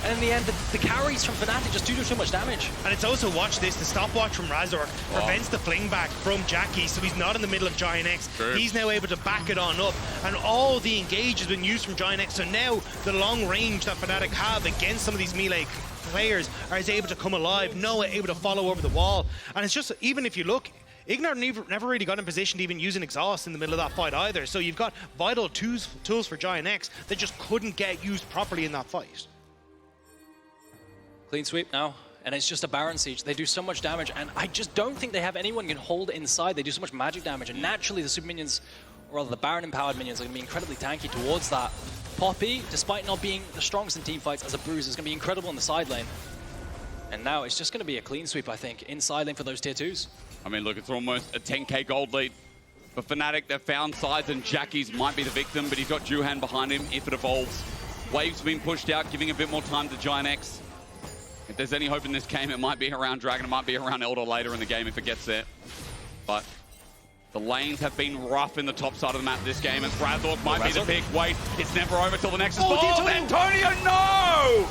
And in the end, the carries from Fnatic just do too much damage. And it's also, watch this, the stopwatch from Razork prevents the fling back from Jackie, so he's not in the middle of GIANTX. True. He's now able to back it on up, and all the engage has been used from GIANTX, so now the long range that Fnatic have against some of these melee players is able to come alive, Noah able to follow over the wall. And it's just, even if you look, IgNar never really got in position to even use an exhaust in the middle of that fight either, so you've got vital tools for GIANTX that just couldn't get used properly in that fight. Clean sweep now, and it's just a Baron Siege. They do so much damage, and I just don't think they have anyone who can hold it inside. They do so much magic damage, and naturally the super minions, or rather the Baron-empowered minions, are going to be incredibly tanky towards that. Poppy, despite not being the strongest in team fights as a bruiser, is going to be incredible in the side lane. And now it's just going to be a clean sweep, I think, inside lane for those tier 2s. I mean, look, it's almost a 10k gold lead. For Fnatic, they've found sides, and Jackie's might be the victim, but he's got Juhan behind him if it evolves. Waves being pushed out, giving a bit more time to GIANTX. If there's any hope in this game, it might be around Dragon, it might be around Elder later in the game if it gets there. But the lanes have been rough in the top side of the map this game, and Razork might be the pick. Wait, it's never over till the Nexus falls. Antonio, no!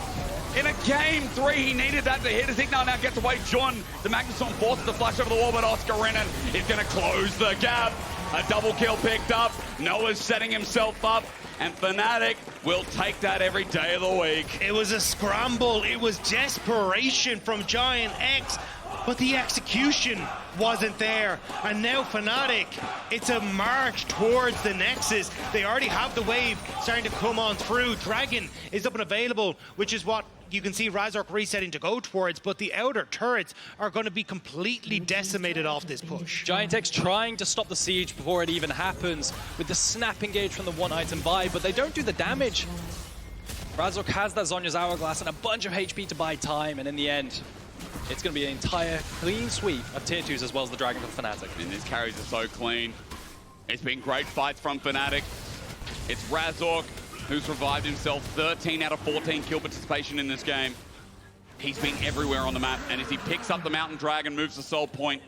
In a game 3, he needed that to hit. His IgNar now gets away. John, the Magnus forces the flash over the wall, but Oscarinin is going to close the gap. A double kill picked up. Noah's setting himself up, and Fnatic will take that every day of the week. It was a scramble. It was desperation from GIANTX, but the execution wasn't there. And now Fnatic, it's a march towards the Nexus. They already have the wave starting to come on through. Dragon is up and available, which is what you can see Razork resetting to go towards, but the outer turrets are going to be completely decimated off this push. GIANTX trying to stop the siege before it even happens with the snap engage from the one item buy, but they don't do the damage. Razork has that Zhonya's Hourglass and a bunch of HP to buy time, and in the end, it's going to be an entire clean sweep of tier 2s as well as the Dragon for Fnatic. And these carries are so clean. It's been great fights from Fnatic. It's Razork who's revived himself. 13 out of 14 kill participation in this game. He's been everywhere on the map, and as he picks up the Mountain Dragon, moves the Soul Point,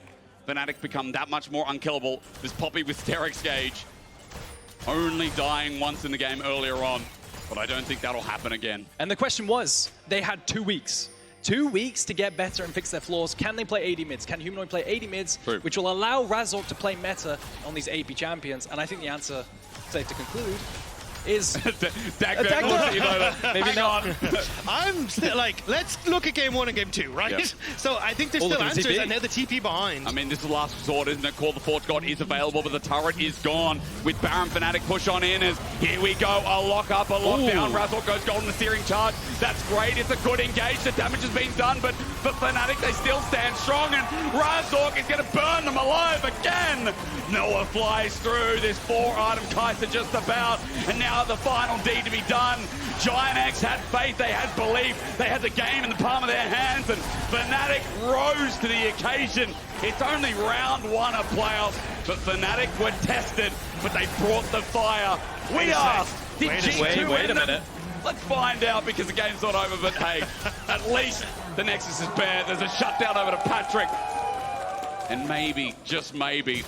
Fnatic become that much more unkillable. This Poppy with Hysterics gauge, only dying once in the game earlier on, but I don't think that'll happen again. And the question was, they had 2 weeks. 2 weeks to get better and fix their flaws. Can they play 80 mids? Can Humanoid play 80 mids? True. Which will allow Razork to play meta on these AP champions? And I think the answer, safe to conclude, is Dagda. maybe not. I'm still like, let's look at game 1 and game 2, right? Yeah. So I think there's still answers, and now the TP behind. I mean, this is the last resort, isn't it? Call the Forge God is available, but the turret is gone. With Baron, Fnatic push on in as here we go, a lock up, a lockdown. Razork goes golden, the steering charge. That's great, it's a good engage. The damage has been done, but for Fnatic, they still stand strong, and Razork is going to burn them alive again. Noah flies through this 4-item Kai'Sa just about, and now the final deed to be done. GIANTX had faith, they had belief, they had the game in the palm of their hands, and Fnatic rose to the occasion. It's only round 1 of playoffs, but Fnatic were tested, but they brought the fire. We are. Did G2 wait a minute. Let's find out, because the game's not over, but hey, at least the Nexus is bare. There's a shutdown over to Patrik. And maybe, just maybe,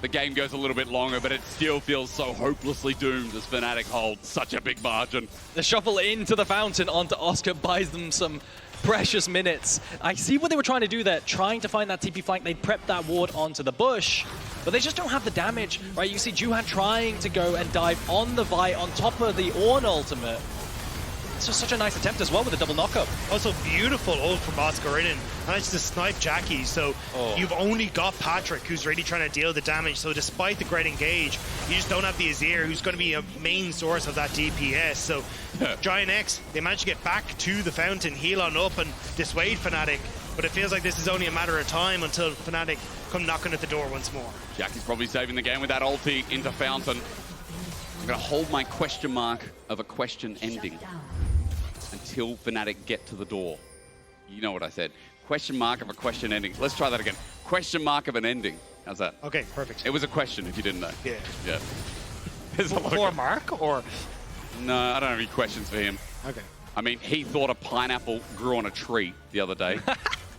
the game goes a little bit longer, but it still feels so hopelessly doomed as Fnatic hold such a big margin. The shuffle into the fountain onto Oscar buys them some precious minutes. I see what they were trying to do there, trying to find that TP flank. They prepped that ward onto the bush, but they just don't have the damage, right? You see Juhan trying to go and dive on the Vi on top of the Ornn ultimate. It's just such a nice attempt as well with a double knockup. Also beautiful ult from Oscarinin. Managed to snipe Jackie, so you've only got Patrik who's really trying to deal the damage. So despite the great engage, you just don't have the Azir who's going to be a main source of that DPS. So GIANTX, they managed to get back to the fountain, heal on up and dissuade Fnatic. But it feels like this is only a matter of time until Fnatic come knocking at the door once more. Jackie's probably saving the game with that ulti into fountain. I'm going to hold my question mark of a question ending until Fnatic get to the door. You know what I said. Question mark of a question ending. Let's try that again. Question mark of an ending. How's that? Okay, perfect. It was a question, if you didn't know. Yeah. Yeah. There's a lot For of... Mark, or? No, I don't have any questions for him. Okay. I mean, he thought a pineapple grew on a tree the other day.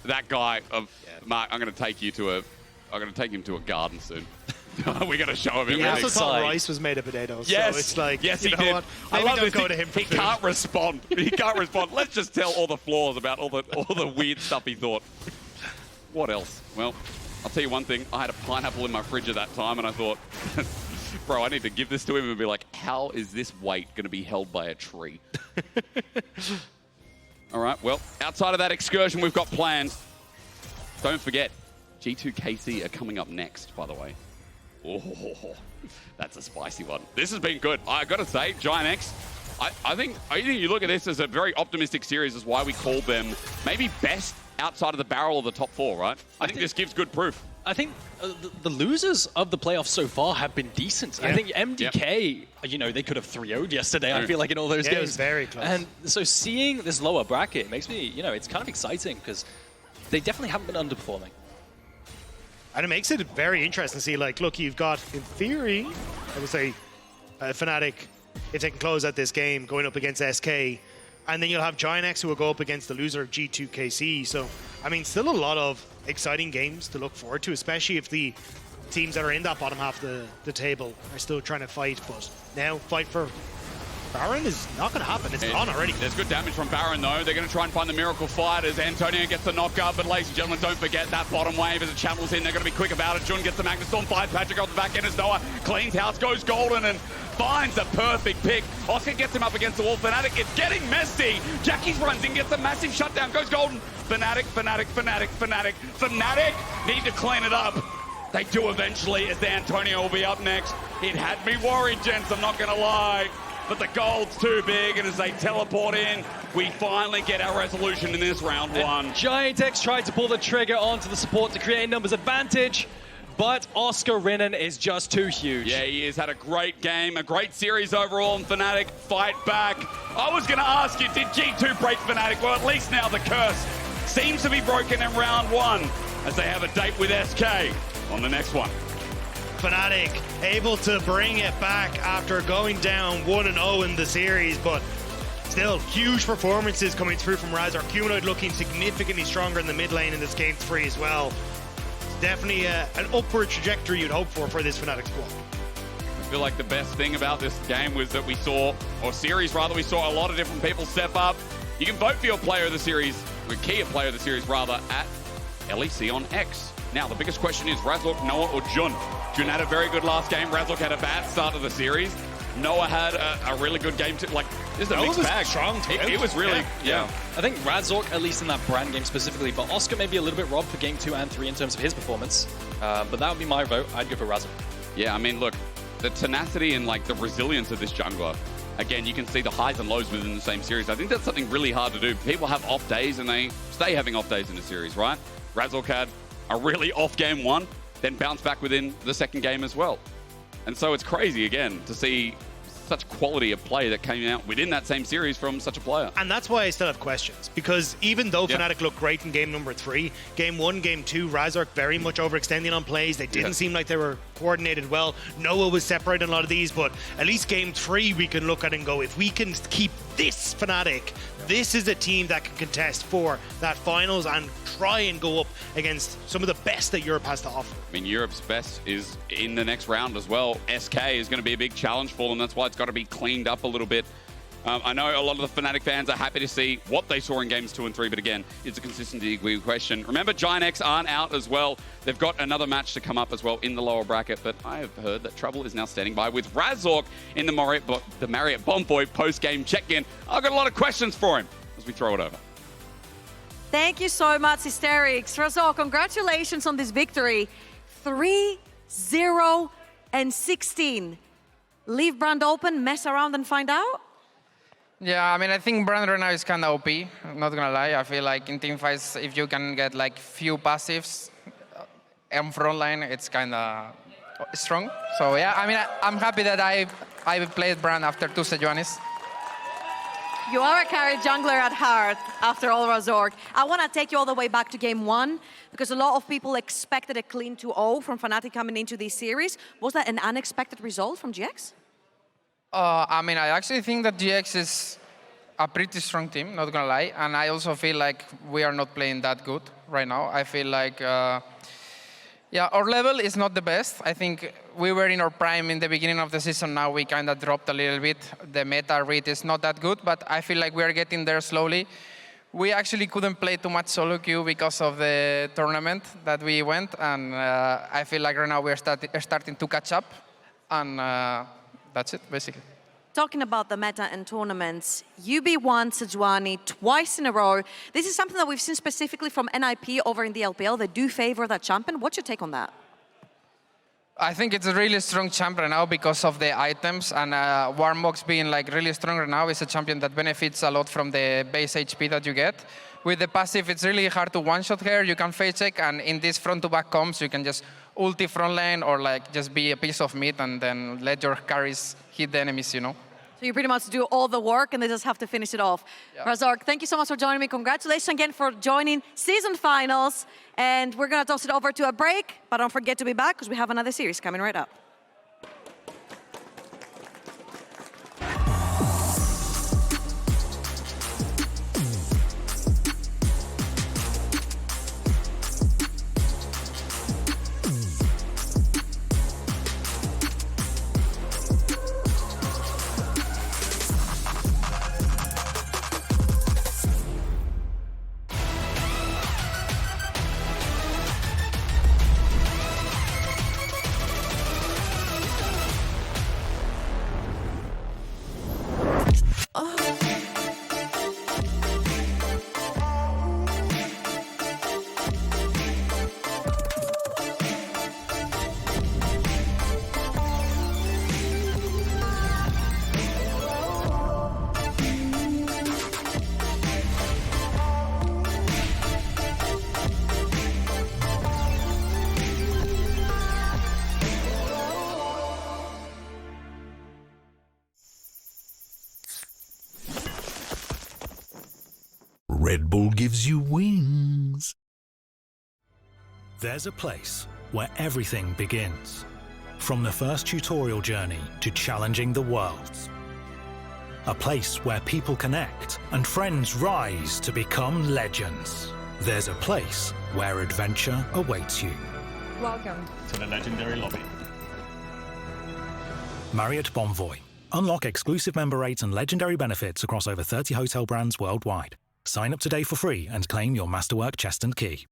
That guy of Mark, I'm going to take him to a garden soon. We're going to show him. He Yeah. also thought Side. rice was made of potatoes. Yes, So it's like, yes, you he know did. what? I Maybe love don't this. go to him for He food. can't respond. He can't respond. Let's just tell all the flaws about all the weird stuff he thought. What else? Well, I'll tell you one thing. I had a pineapple in my fridge at that time, and I thought, bro, I need to give this to him and be like, how is this weight going to be held by a tree? All right, well, outside of that excursion we've got planned. Don't forget, G2 KC are coming up next, by the way. Oh, that's a spicy one. This has been good. I got to say, GIANTX, I think you look at this as a very optimistic series is why we call them maybe best outside of the barrel of the top 4, right? I think this gives good proof. I think the losers of the playoffs so far have been decent. I think MDK, you know, they could have 3-0'd yesterday, I feel like, in all those games. It was very close. And so seeing this lower bracket makes me, you know, it's kind of exciting because they definitely haven't been underperforming. And it makes it very interesting to see, like, look, you've got, in theory, I would say, Fnatic, if they can close out this game, going up against SK, and then you'll have GIANTX who will go up against the loser of G2 KC. So, I mean, still a lot of exciting games to look forward to, especially if the teams that are in that bottom half of the table are still trying to fight. But now, fight for Baron is not going to happen. It's gone already. There's good damage from Baron, though. They're going to try and find the miracle fight as Antonio gets the knockup. But, ladies and gentlemen, don't forget that bottom wave as it channels in. They're going to be quick about it. Juhan gets the Magnus Storm, finds Patrik on the back end as Noah cleans house, goes golden, and finds a perfect pick. Oscar gets him up against the wall. Fnatic, it's getting messy. Jackie's runs in, gets a massive shutdown, goes golden. Fnatic need to clean it up. They do eventually, as Antonio will be up next. It had me worried, gents, I'm not going to lie. But the gold's too big, and as they teleport in, we finally get our resolution in this round one. GIANTX tried to pull the trigger onto the support to create numbers advantage, but Oscarinin is just too huge. Yeah, he has had a great game, a great series overall, and Fnatic fight back. I was going to ask you, did G2 break Fnatic? Well, at least now the curse seems to be broken in round one, as they have a date with SK on the next one. Fnatic able to bring it back after going down 1-0 in the series, but still huge performances coming through from Razork. Humanoid looking significantly stronger in the mid lane in this game 3 as well. It's definitely an upward trajectory you'd hope for this Fnatic squad. I feel like the best thing about this game was that we saw a lot of different people step up. You can vote for your player of the series, or key player of the series rather, at LEC on X. Now, the biggest question is Razork, Noah, or Juhan? Juhan had a very good last game. Razork had a bad start of the series. Noah had a really good game too. Like, this is a mixed bag. Strong It was really, yeah. I think Razork, at least in that brand game specifically, but Oscar may be a little bit robbed for game 2 and 3 in terms of his performance. But that would be my vote. I'd go for Razork. Yeah, I mean, look, the tenacity and like the resilience of this jungler. Again, you can see the highs and lows within the same series. I think that's something really hard to do. People have off days and they stay having off days in the series, right? Razork had a really off game 1, then bounced back within the second game as well. And so it's crazy, again, to see such quality of play that came out within that same series from such a player. And that's why I still have questions, because even though Fnatic looked great in game number 3, game 1, game 2, Razork very much overextending on plays. They didn't seem like they were coordinated well. Noah was separating a lot of these, but at least game 3 we can look at and go, if we can keep this Fnatic, this is a team that can contest for that finals and try and go up against some of the best that Europe has to offer. I mean, Europe's best is in the next round as well. SK is going to be a big challenge for them. That's why it's got to be cleaned up a little bit. I know a lot of the Fnatic fans are happy to see what they saw in games 2 and 3, but again, it's a consistency question. Remember, GIANTX aren't out as well. They've got another match to come up as well in the lower bracket, but I have heard that Trouble is now standing by with Razork in the Marriott Bonvoy post-game check-in. I've got a lot of questions for him as we throw it over. Thank you so much, Hysterics. Razork, congratulations on this victory. 3-0 and 16. Leave brand open, mess around and find out? Yeah, I mean, I think brand right now is kind of OP, I'm not gonna lie. I feel like in teamfights, if you can get like few passives on front line, it's kind of strong. So yeah, I mean, I'm happy that I played brand after 2 Sejuanis. You are a carry jungler at heart, after all, Razork. I want to take you all the way back to game 1, because a lot of people expected a clean 2-0 from Fnatic coming into this series. Was that an unexpected result from GX? I mean, I actually think that GX is a pretty strong team, not gonna lie. And I also feel like we are not playing that good right now. I feel like, Yeah, our level is not the best. I think we were in our prime in the beginning of the season. Now we kind of dropped a little bit. The meta read is not that good, but I feel like we are getting there slowly. We actually couldn't play too much solo queue because of the tournament that we went, and I feel like right now we're starting to catch up, and that's it, basically. Talking about the meta and tournaments, UB won Sejuani twice in a row. This is something that we've seen specifically from NIP over in the LPL. They do favor that champion. What's your take on that? I think it's a really strong champion now because of the items, and Warmox being like really strong right now is a champion that benefits a lot from the base HP that you get. With the passive, it's really hard to one-shot her. You can face check, and in this front-to-back comps, you can just ulti front lane or like just be a piece of meat and then let your carries hit the enemies, you know? So you pretty much do all the work and they just have to finish it off. Yeah. Razork, thank you so much for joining me. Congratulations again for joining season finals. And we're gonna toss it over to a break, but don't forget to be back because we have another series coming right up. Red Bull gives you wings. There's a place where everything begins. From the first tutorial journey to challenging the worlds. A place where people connect and friends rise to become legends. There's a place where adventure awaits you. Welcome to the legendary lobby. Marriott Bonvoy. Unlock exclusive member rates and legendary benefits across over 30 hotel brands worldwide. Sign up today for free and claim your Masterwork chest and key.